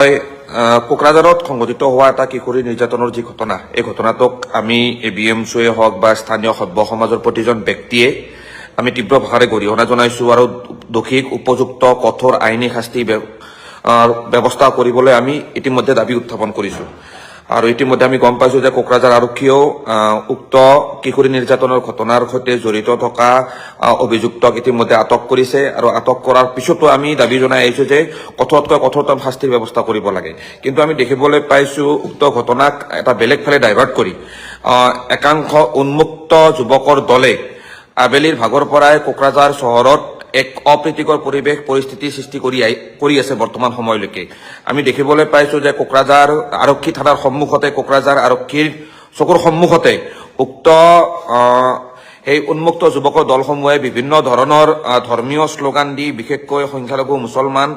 কোকৰাঝাৰত সংঘটিত হোৱা এটা কিশোৰী নিৰ্যাতনৰ যি ঘটনা, এই ঘটনাটোক আমি ABMCয়ে হওক বা স্থানীয় সভ্য সমাজৰ প্ৰতিজন ব্যক্তিয়ে আমি তীব্ৰ ভাষাৰে গৰিহণা জনাইছো আৰু দোষীক উপযুক্ত কঠোৰ আইনী শাস্তি ব্যৱস্থা কৰিবলৈ আমি ইতিমধ্যে দাবী উত্থাপন কৰিছো। আৰু ইতিমধ্যে আমি গম পাইছো যে কোকৰাঝাৰ আৰক্ষীয়েও উক্ত কিশোৰী নিৰ্যাতনৰ ঘটনাৰ সৈতে জড়িত থকা অভিযুক্তক ইতিমধ্যে আটক কৰিছে আৰু আটক কৰাৰ পিছতো আমি দাবী জনাই আহিছো যে কঠোৰতকৈ কঠোৰতম শাস্তিৰ ব্যৱস্থা কৰিব লাগে। কিন্তু আমি দেখিবলৈ পাইছো উক্ত ঘটনাক এটা বেলেগ ফালে ডাইভাৰ্ট কৰি একাংশ উন্মুক্ত যুৱকৰ দলে আবেলিৰ ভাগৰ পৰাই কোকৰাঝাৰ চহৰত এক অপ্ৰীতিকৰ পৰিস্থিতি সৃষ্টি কৰি আছে বৰ্তমান সময়লৈকে। আমি দেখিবলৈ পাইছো যে কোকৰাঝাৰ আৰক্ষী থানাৰ সন্মুখতে, কোকৰাঝাৰ আৰক্ষীৰ চকুৰ সন্মুখতে উক্ত এই উন্মুক্ত যুৱকৰ দলসমূহে বিভিন্ন ধৰণৰ ধৰ্মীয় শ্লোগান দি বিশেষকৈ সংখ্যালঘু মুছলমান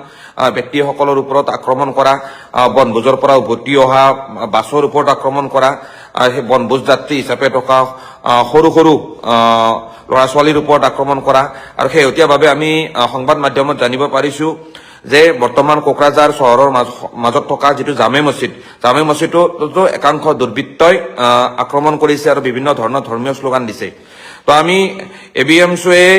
ব্যক্তিসকলৰ ওপৰত আক্ৰমণ কৰা, বনভোজৰ পৰা উভতি অহা বাছৰ ওপৰত আক্ৰমণ কৰা, সেই বনভোজ যাত্ৰী হিচাপে থকা সৰু সৰু ল'ৰা ছোৱালীৰ ওপৰত আক্ৰমণ কৰা। আৰু শেহতীয়াভাৱে আমি সংবাদ মাধ্যমত জানিব পাৰিছো যে বৰ্তমান কোকৰাঝাৰ চহৰৰ মাজত থকা যিটো জামে মছজিদতো একাংশ দুৰ্বৃত্তই আক্ৰমণ কৰিছে আৰু বিভিন্ন ধৰণৰ ধৰ্মীয় শ্লোগান দিছে। তো আমি ABMCয়ে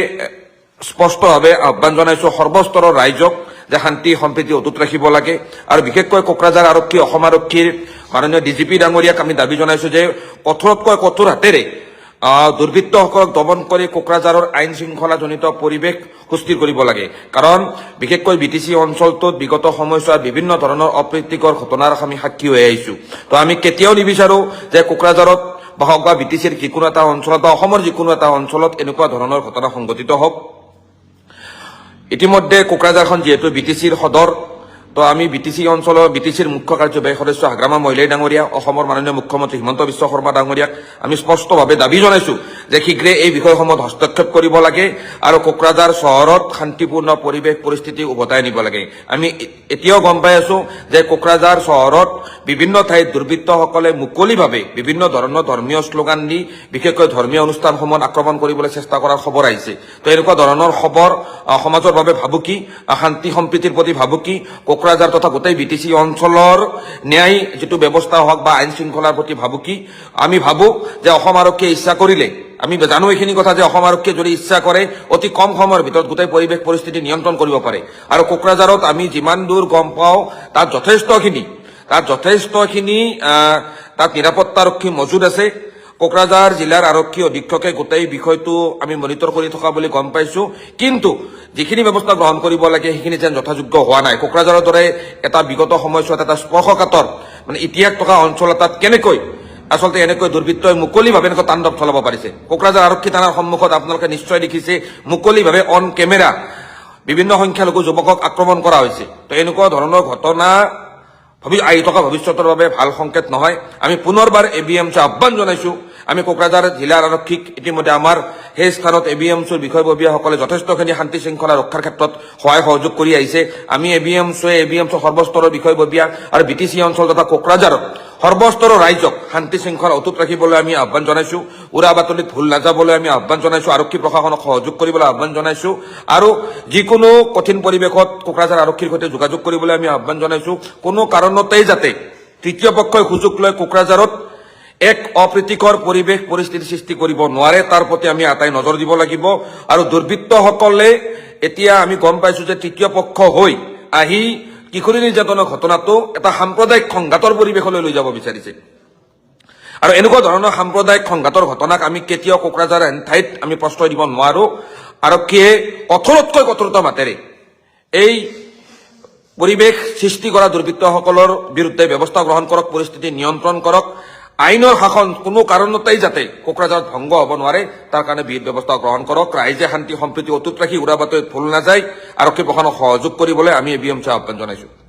স্পষ্টভাৱে আহ্বান জনাইছো সৰ্বস্তৰৰ ৰাইজক যে শান্তি সম্প্ৰীতি অটুট ৰাখিব লাগে। আৰু বিশেষকৈ কোকৰাঝাৰ আৰক্ষী, অসম আৰক্ষীৰ মাননীয় DGP ডাঙৰীয়াক আমি দাবী জনাইছো যে কঠোৰতকৈ কঠোৰ হাতেৰে দুৰ্বৃত্তসকলক দমন কৰি কোকৰাঝাৰৰ আইন শৃংখলাজনিত পৰিৱেশ সুস্থিৰ কৰিব লাগে। কাৰণ বিশেষকৈ BTC অঞ্চলটোত বিগত সময়ছোৱাত বিভিন্ন ধৰণৰ অপ্ৰীতিকৰ ঘটনাৰ আমি সাক্ষী হৈ আহিছো। তো আমি কেতিয়াও নিবিচাৰো যে কোকৰাঝাৰত বা হওক বা BTCৰ যিকোনো এটা অঞ্চলত বা অসমৰ যিকোনো এটা অঞ্চলত এনেকুৱা ধৰণৰ ঘটনা সংঘটিত হওক। ইতিমধ্যে কোকৰাঝাৰখন যিহেতু BTCৰ সদৰ, তো আমি BTCৰ মুখ্য কাৰ্যবাহী সদস্য হাগ্ৰামা মহিলাই ডাঙৰীয়া, অসমৰ মাননীয় মুখ্যমন্ত্ৰী হিমন্ত বিশ্ব শৰ্মা ডাঙৰীয়াক আমি স্পষ্টভাৱে দাবী জনাইছো যে শীঘ্ৰে এই বিষয়সমূহত হস্তক্ষেপ কৰিব লাগে আৰু কোকৰাঝাৰ চহৰত শান্তিপূৰ্ণ পৰিস্থিতি উভতাই আনিব লাগে। আমি এতিয়াও গম পাই আছো যে কোকৰাঝাৰ চহৰত বিভিন্ন ঠাইত দুৰ্বৃত্তসকলে মুকলিভাৱে বিভিন্ন ধৰণৰ ধৰ্মীয় শ্লোগান দি বিশেষকৈ ধৰ্মীয় অনুষ্ঠানসমূহত আক্ৰমণ কৰিবলৈ চেষ্টা কৰাৰ খবৰ আহিছে। তো এনেকুৱা ধৰণৰ খবৰ সমাজৰ বাবে ভাবুকি, শান্তি সম্প্ৰীতিৰ প্ৰতি ভাবুকি, কোকৰাঝাৰ তথা গোটেই BTC অঞ্চলৰ ন্যায় যিটো ব্যৱস্থা হওক বা আইন শৃংখলাৰ প্ৰতি ভাবুকি। আমি ভাবো যে অসম আৰক্ষীয়ে ইচ্ছা কৰিলে, আমি জানো এইখিনি কথা যে অসম আৰক্ষীয়ে যদি ইচ্ছা কৰে অতি কম সময়ৰ ভিতৰত গোটেই পৰিস্থিতি নিয়ন্ত্ৰণ কৰিব পাৰে। আৰু কোকৰাঝাৰত আমি যিমান দূৰ গম পাওঁ তাত যথেষ্টখিনি নিৰাপত্তাৰক্ষী মজুদ আছে। কোকৰাঝাৰ জিলাৰ আৰক্ষী অধীক্ষকে গোটেই বিষয়টো আমি মনিটৰ কৰি থকা বুলি গম পাইছো। কিন্তু যিখিনি ব্যৱস্থা গ্ৰহণ কৰিব লাগে সেইখিনি যেন যথাযোগ্য হোৱা নাই। কোকৰাঝাৰৰ দৰে এটা বিগত সময়ছোৱাত এটা স্পৰ্শকাতৰ ইতিহাস থকা অঞ্চল এটাত কেনেকৈ আচলতে এনেকৈ দুৰ্বৃত্তই মুকলিভাৱে এনেকৈ তাণ্ডৱ চলাব পাৰিছে। কোকৰাঝাৰ আৰক্ষী থানাৰ সন্মুখত আপোনালোকে নিশ্চয় দেখিছে মুকলিভাৱে অন কেমেৰা বিভিন্ন সংখ্যালঘু যুৱকক আক্ৰমণ কৰা হৈছে। তো এনেকুৱা ধৰণৰ ঘটনা আহি থকা ভৱিষ্যতৰ বাবে ভাল সংকেত নহয়। আমি পুনৰবাৰ ABMC আহ্বান জনাইছো। আমি কোকৰাঝাৰ জিলাৰ আৰক্ষীক ইতিমধ্যে আমাৰ সেই স্থানত ABMCৰ বিষয়ববীয়াসকলে যথেষ্টখিনি শান্তি শৃংখলা ৰক্ষাৰ ক্ষেত্ৰত সহায় সহযোগ কৰি আহিছে। আমি ABMCৰ সৰ্বস্তৰৰ বিষয়ববীয়া আৰু BTC অঞ্চল তথা কোকৰাঝাৰত সৰ্বস্তৰৰ ৰাইজক শান্তি শৃংখলা অটুট ৰাখিবলৈ আমি আহ্বান জনাইছো। উৰা বাতৰিত ভুল নাযাবলৈ আমি আহ্বান জনাইছো। আৰক্ষী প্ৰশাসনক সহযোগ কৰিবলৈ আহ্বান জনাইছো আৰু যিকোনো কঠিন পৰিৱেশত কোকৰাঝাৰ আৰক্ষীৰ সৈতে যোগাযোগ কৰিবলৈ আমি আহ্বান জনাইছো। কোনো কাৰণতেই যাতে তৃতীয় পক্ষই সুযোগ লৈ কোকৰাঝাৰত এক অপ্ৰীতিকৰ পৰিস্থিতি সৃষ্টি কৰিব নোৱাৰে তাৰ প্ৰতি আমি আটাই নজৰ দিব লাগিব। আৰু দুৰ্বৃত্তসকলে এতিয়া আমি গম পাইছো যে তৃতীয় পক্ষ হৈ আহি কিশোৰী নিৰ্যাতনৰ ঘটনাটো এটা সাম্প্ৰদায়িক সংঘাতৰ পৰিৱেশলৈ লৈ যাব বিচাৰিছে। আৰু এনেকুৱা ধৰণৰ সাম্প্ৰদায়িক সংঘাতৰ ঘটনাক আমি কেতিয়াও কোকৰাঝাৰ ঠাইত আমি প্ৰশ্ৰয় দিব নোৱাৰো। আৰক্ষীয়ে কঠোৰতকৈ কঠোৰতম হাতেৰে এই পৰিৱেশ সৃষ্টি কৰা দুৰ্বৃত্তসকলৰ বিৰুদ্ধে ব্যৱস্থা গ্ৰহণ কৰক, পৰিস্থিতি নিয়ন্ত্ৰণ কৰক। আইনৰ শাসন কোনো কাৰণতেই যাতে কোকৰাঝাৰত ভংগ হ'ব নোৱাৰে তাৰ কাৰণে বিহিত ব্যৱস্থা গ্ৰহণ কৰক। ৰাইজে শান্তি সম্প্ৰীতি অটুট ৰাখি উৰা বাতৰিত ভুল নাযায়, আৰক্ষী প্ৰশাসনক সহযোগ কৰিবলৈ আমি ABMC আহ্বান জনাইছো।